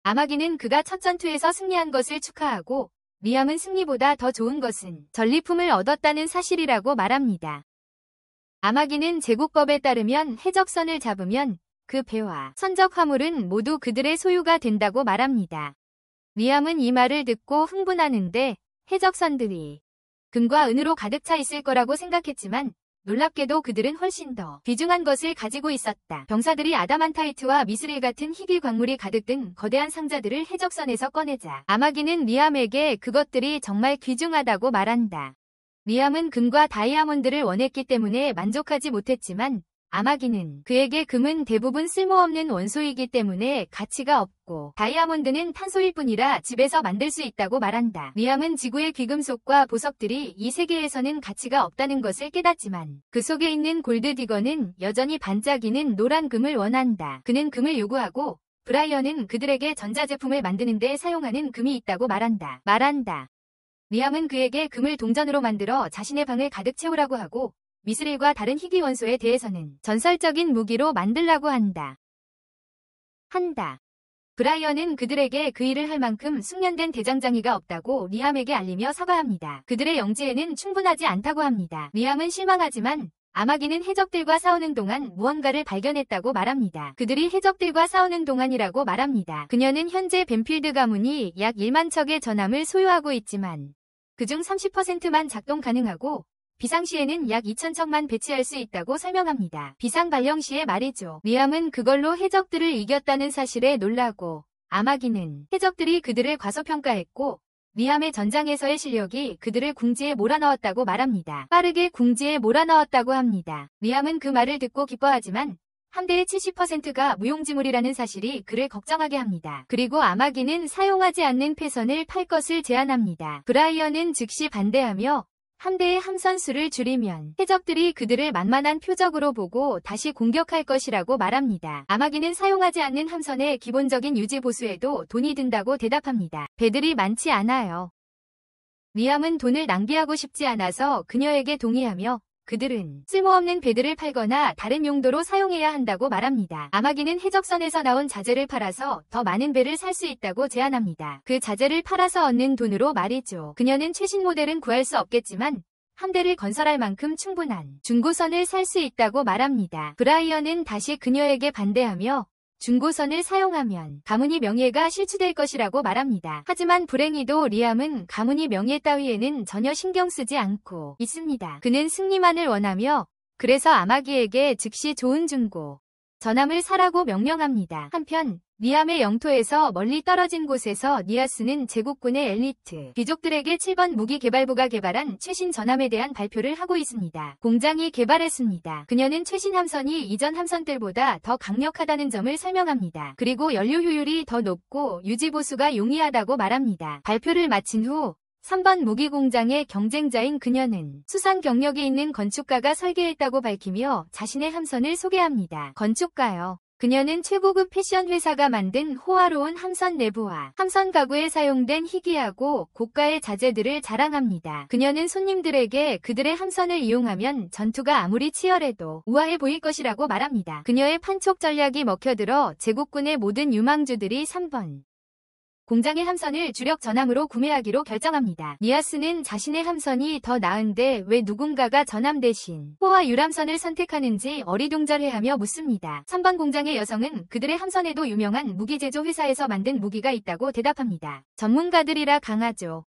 아마기는 그가 첫 전투에서 승리한 것을 축하하고 리암은 승리보다 더 좋은 것은 전리품을 얻었다는 사실이라고 말합니다. 아마기는 제국법에 따르면 해적선을 잡으면 그 배와 선적 화물은 모두 그들의 소유가 된다고 말합니다. 리암은 이 말을 듣고 흥분하는데 해적선들이 금과 은으로 가득 차 있을 거라고 생각했지만 놀랍게도 그들은 훨씬 더 귀중한 것을 가지고 있었다. 병사들이 아다만타이트와 미스릴 같은 희귀 광물이 가득 든 거대한 상자들을 해적선에서 꺼내자 아마기는 리암에게 그것들이 정말 귀중하다고 말한다. 리암은 금과 다이아몬드를 원했기 때문에 만족하지 못했지만 아마기는 그에게 금은 대부분 쓸모없는 원소이기 때문에 가치가 없고 다이아몬드는 탄소일 뿐이라 집에서 만들 수 있다고 말한다. 리암은 지구의 귀금속과 보석들이 이 세계에서는 가치가 없다는 것을 깨닫지만 그 속에 있는 골드디거는 여전히 반짝이는 노란 금을 원한다. 그는 금을 요구하고 브라이언은 그들에게 전자제품을 만드는 데 사용하는 금이 있다고 말한다. 리암은 그에게 금을 동전으로 만들어 자신의 방을 가득 채우라고 하고 미스릴과 다른 희귀 원소에 대해서는 전설적인 무기로 만들라고 한다. 브라이언은 그들에게 그 일을 할 만큼 숙련된 대장장이가 없다고 리암에게 알리며 사과합니다. 그들의 영지에는 충분하지 않다고 합니다. 리암은 실망하지만 아마기는 해적들과 싸우는 동안 무언가를 발견했다고 말합니다. 그들이 해적들과 싸우는 동안이라고 말합니다. 그녀는 현재 벤필드 가문이 약 1만 척의 전함을 소유하고 있지만 그중 30%만 작동 가능하고 비상시에는 약 2,000척만 배치할 수 있다고 설명합니다. 비상 발령 시에 말이죠. 리암은 그걸로 해적들을 이겼다는 사실에 놀라고 아마기는 해적들이 그들을 과소평가했고 리암의 전장에서의 실력이 그들을 궁지에 몰아넣었다고 말합니다. 빠르게 궁지에 몰아넣었다고 합니다. 리암은 그 말을 듣고 기뻐하지만 함대의 70%가 무용지물이라는 사실이 그를 걱정하게 합니다. 그리고 아마기는 사용하지 않는 패선을 팔 것을 제안합니다. 브라이언은 즉시 반대하며 함대의 함선 수를 줄이면 해적들이 그들을 만만한 표적으로 보고 다시 공격할 것이라고 말합니다. 아마기는 사용하지 않는 함선의 기본적인 유지 보수에도 돈이 든다고 대답합니다. 배들이 많지 않아요. 리암은 돈을 낭비하고 싶지 않아서 그녀에게 동의하며 그들은 쓸모없는 배들을 팔거나 다른 용도로 사용해야 한다고 말합니다. 아마기는 해적선에서 나온 자재를 팔아서 더 많은 배를 살 수 있다고 제안합니다. 그 자재를 팔아서 얻는 돈으로 말이죠. 그녀는 최신 모델은 구할 수 없겠지만 함대를 건설할 만큼 충분한 중고선을 살 수 있다고 말합니다. 브라이언은 다시 그녀에게 반대하며 중고선을 사용하면 가문이 명예가 실추될 것이라고 말합니다. 하지만 불행히도 리암은 가문이 명예 따위에는 전혀 신경 쓰지 않고 있습니다. 그는 승리만을 원하며 그래서 아마기에게 즉시 좋은 중고 전함을 사라고 명령합니다. 한편 리암의 영토에서 멀리 떨어진 곳에서 니아스는 제국군의 엘리트 귀족들에게 7번 무기개발부가 개발한 최신 전함에 대한 발표를 하고 있습니다. 공장이 개발했습니다. 그녀는 최신 함선이 이전 함선들보다 더 강력하다는 점을 설명합니다. 그리고 연료 효율이 더 높고 유지보수가 용이하다고 말합니다. 발표를 마친 후 3번 무기공장의 경쟁자인 그녀는 수상 경력이 있는 건축가가 설계했다고 밝히며 자신의 함선을 소개합니다. 건축가요. 그녀는 최고급 패션 회사가 만든 호화로운 함선 내부와 함선 가구에 사용된 희귀하고 고가의 자재들을 자랑합니다. 그녀는 손님들에게 그들의 함선을 이용하면 전투가 아무리 치열해도 우아해 보일 것이라고 말합니다. 그녀의 판촉 전략이 먹혀들어 제국군의 모든 유망주들이 3번 공장의 함선을 주력 전함으로 구매하기로 결정합니다. 니아스는 자신의 함선이 더 나은데 왜 누군가가 전함 대신 호화 유람선을 선택하는지 어리둥절해하며 묻습니다. 3번 공장의 여성은 그들의 함선에도 유명한 무기 제조 회사에서 만든 무기가 있다고 대답합니다. 전문가들이라 강하죠.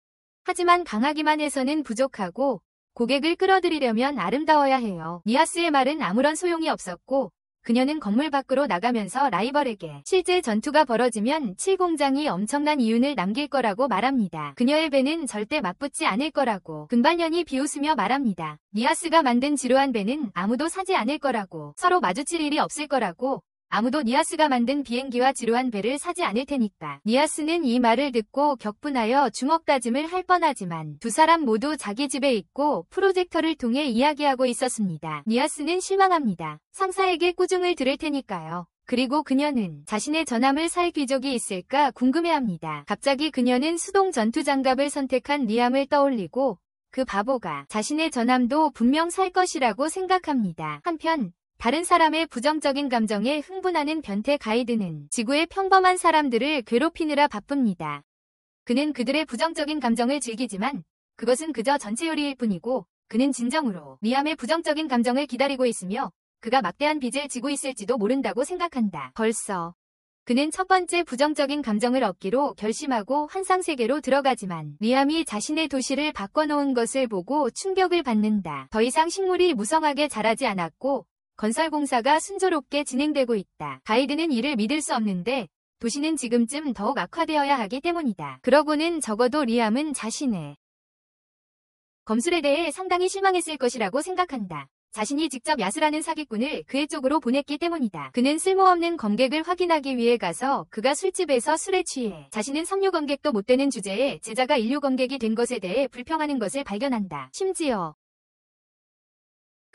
하지만 강하기만 해서는 부족하고 고객을 끌어들이려면 아름다워야 해요. 니아스의 말은 아무런 소용이 없었고 그녀는 건물 밖으로 나가면서 라이벌에게 실제 전투가 벌어지면 칠공장이 엄청난 이윤을 남길 거라고 말합니다. 그녀의 배는 절대 맞붙지 않을 거라고 금발년이 비웃으며 말합니다. 니아스가 만든 지루한 배는 아무도 사지 않을 거라고, 서로 마주칠 일이 없을 거라고, 아무도 니아스가 만든 비행기와 지루한 배를 사지 않을 테니까. 니아스는 이 말을 듣고 격분하여 주먹다짐을 할 뻔하지만 두 사람 모두 자기 집에 있고 프로젝터를 통해 이야기하고 있었습니다. 니아스는 실망합니다. 상사에게 꾸중을 들을 테니까요. 그리고 그녀는 자신의 전함을 살 귀족이 있을까 궁금해합니다. 갑자기 그녀는 수동 전투장갑을 선택한 리암을 떠올리고 그 바보가 자신의 전함도 분명 살 것이라고 생각합니다. 한편 다른 사람의 부정적인 감정에 흥분하는 변태 가이드는 지구의 평범한 사람들을 괴롭히느라 바쁩니다. 그는 그들의 부정적인 감정을 즐기지만 그것은 그저 전체 요리일 뿐이고 그는 진정으로 리암의 부정적인 감정을 기다리고 있으며 그가 막대한 빚을 지고 있을지도 모른다고 생각한다. 벌써 그는 첫 번째 부정적인 감정을 얻기로 결심하고 환상세계로 들어가지만 리암이 자신의 도시를 바꿔놓은 것을 보고 충격을 받는다. 더 이상 식물이 무성하게 자라지 않았고 건설 공사가 순조롭게 진행되고 있다. 가이드는 이를 믿을 수 없는데 도시는 지금쯤 더욱 악화되어야 하기 때문이다. 그러고는 적어도 리암은 자신의 검술에 대해 상당히 실망했을 것이라고 생각한다. 자신이 직접 야스라는 사기꾼을 그의 쪽으로 보냈기 때문이다. 그는 쓸모없는 검객을 확인하기 위해 가서 그가 술집에서 술에 취해 자신은 삼류 검객도 못 되는 주제에 제자가 인류 검객이 된 것에 대해 불평하는 것을 발견한다. 심지어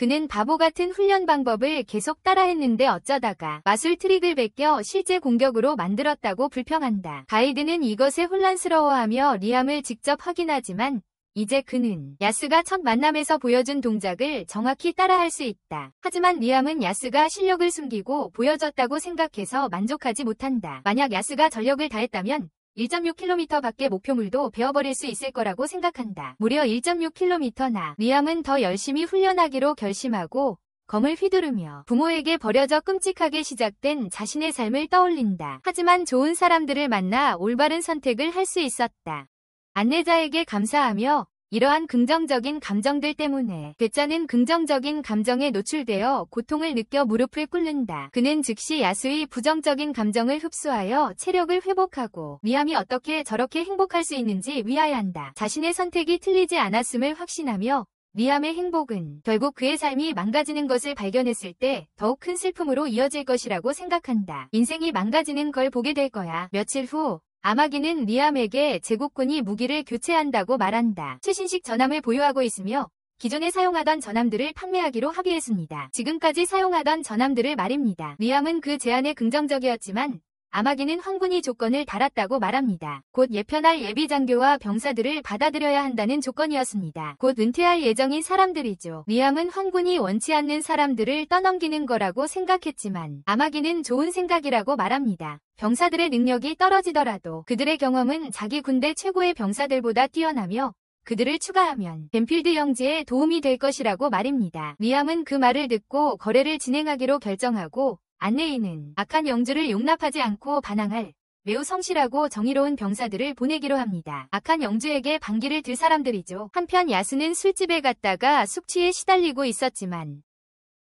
그는 바보 같은 훈련 방법을 계속 따라했는데 어쩌다가 마술 트릭을 베껴 실제 공격으로 만들었다고 불평한다. 가이드는 이것에 혼란스러워하며 리암을 직접 확인하지만 이제 그는 야스가 첫 만남에서 보여준 동작을 정확히 따라할 수 있다. 하지만 리암은 야스가 실력을 숨기고 보여줬다고 생각해서 만족하지 못한다. 만약 야스가 전력을 다했다면 1.6km 밖의 목표물도 베어버릴 수 있을 거라고 생각한다. 무려 1.6km나. 리암은 더 열심히 훈련하기로 결심하고 검을 휘두르며 부모에게 버려져 끔찍하게 시작된 자신의 삶을 떠올린다. 하지만 좋은 사람들을 만나 올바른 선택을 할 수 있었다. 안내자에게 감사하며 이러한 긍정적인 감정들 때문에 괴짜는 긍정적인 감정에 노출되어 고통을 느껴 무릎을 꿇는다. 그는 즉시 야수의 부정적인 감정을 흡수하여 체력을 회복하고 리암이 어떻게 저렇게 행복할 수 있는지 위하여한다. 자신의 선택이 틀리지 않았음을 확신하며 리암의 행복은 결국 그의 삶이 망가지는 것을 발견했을 때 더욱 큰 슬픔으로 이어질 것이라고 생각한다. 인생이 망가지는 걸 보게 될 거야. 며칠 후 아마기는 리암에게 제국군이 무기를 교체한다고 말한다. 최신식 전함을 보유하고 있으며 기존에 사용하던 전함들을 판매하기로 합의했습니다. 지금까지 사용하던 전함들을 말입니다. 리암은 그 제안에 긍정적이었지만 아마기는 황군이 조건을 달았다고 말합니다. 곧 예편할 예비장교와 병사들을 받아들여야 한다는 조건이었습니다. 곧 은퇴할 예정인 사람들이죠. 리암은 황군이 원치 않는 사람들을 떠넘기는 거라고 생각했지만 아마기는 좋은 생각이라고 말합니다. 병사들의 능력이 떨어지더라도 그들의 경험은 자기 군대 최고의 병사들보다 뛰어나며 그들을 추가하면 벤필드 영지에 도움이 될 것이라고 말입니다. 리암은 그 말을 듣고 거래를 진행하기로 결정하고 안내인은 악한 영주를 용납하지 않고 반항할 매우 성실하고 정의로운 병사들을 보내기로 합니다. 악한 영주에게 반기를 들 사람들이죠. 한편 야스는 술집에 갔다가 숙취에 시달리고 있었지만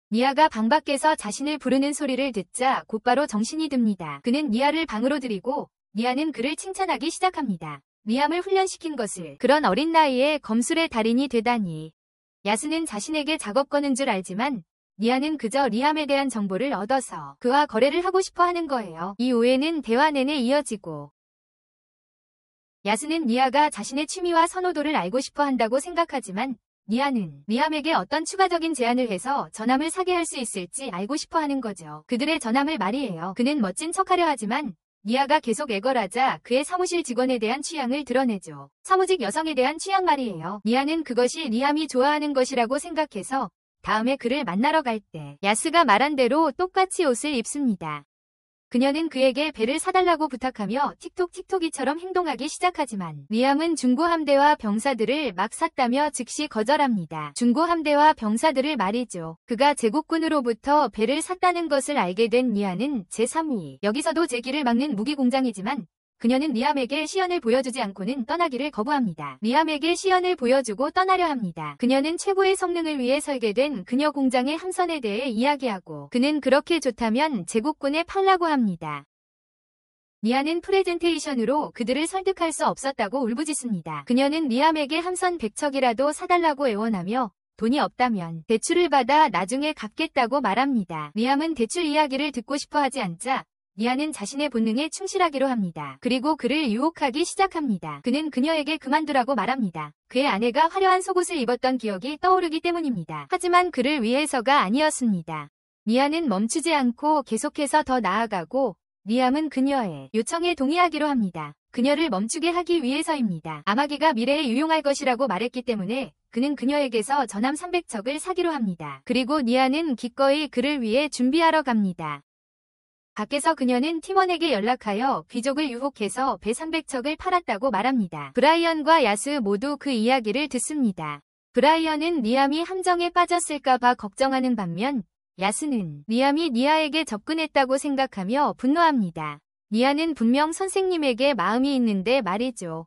니아가 방 밖에서 자신을 부르는 소리를 듣자 곧바로 정신이 듭니다. 그는 니아를 방으로 들이고 니아는 그를 칭찬하기 시작합니다. 리암을 훈련시킨 것을 그런 어린 나이에 검술의 달인이 되다니. 야스는 자신에게 작업 거는 줄 알지만 니아는 그저 리암에 대한 정보를 얻어서 그와 거래를 하고 싶어 하는 거예요. 이 오해는 대화 내내 이어지고 야스는 니아가 자신의 취미와 선호도를 알고 싶어 한다고 생각하지만 니아는 리암에게 어떤 추가적인 제안을 해서 전함을 사게 할 수 있을지 알고 싶어 하는 거죠. 그들의 전함을 말이에요. 그는 멋진 척하려 하지만 니아가 계속 애걸하자 그의 사무실 직원에 대한 취향을 드러내죠. 사무직 여성에 대한 취향 말이에요. 니아는 그것이 리암이 좋아하는 것이라고 생각해서 다음에 그를 만나러 갈 때 야스가 말한 대로 똑같이 옷을 입습니다. 그녀는 그에게 배를 사달라고 부탁하며 틱톡이처럼 행동하기 시작하지만 리암은 중고 함대와 병사들을 막 샀다며 즉시 거절합니다. 중고 함대와 병사들을 말이죠. 그가 제국군으로부터 배를 샀다는 것을 알게 된 리아는 제3위. 여기서도 제 길을 막는 무기 공장이지만 그녀는 리암에게 시연을 보여주지 않고는 떠나기를 거부합니다. 리암에게 시연을 보여주고 떠나려 합니다. 그녀는 최고의 성능을 위해 설계된 그녀 공장의 함선에 대해 이야기하고 그는 그렇게 좋다면 제국군에 팔라고 합니다. 리아는 프레젠테이션으로 그들을 설득할 수 없었다고 울부짖습니다. 그녀는 리암에게 함선 100척이라도 사달라고 애원하며 돈이 없다면 대출을 받아 나중에 갚겠다고 말합니다. 리암은 대출 이야기를 듣고 싶어 하지 않자 리아는 자신의 본능에 충실하기로 합니다. 그리고 그를 유혹하기 시작합니다. 그는 그녀에게 그만두라고 말합니다. 그의 아내가 화려한 속옷을 입었던 기억이 떠오르기 때문입니다. 하지만 그를 위해서가 아니었습니다. 리아는 멈추지 않고 계속해서 더 나아가고 리암은 그녀의 요청에 동의하기로 합니다. 그녀를 멈추게 하기 위해서입니다. 아마기가 미래에 유용할 것이라고 말했기 때문에 그는 그녀에게서 전함 300척을 사기로 합니다. 그리고 리아는 기꺼이 그를 위해 준비하러 갑니다. 밖에서 그녀는 팀원에게 연락하여 귀족을 유혹해서 배 300척을 팔았다고 말합니다. 브라이언과 야스 모두 그 이야기를 듣습니다. 브라이언은 리암이 함정에 빠졌을까봐 걱정하는 반면 야스는 리암이 니아에게 접근했다고 생각하며 분노합니다. 니아는 분명 선생님에게 마음이 있는데 말이죠.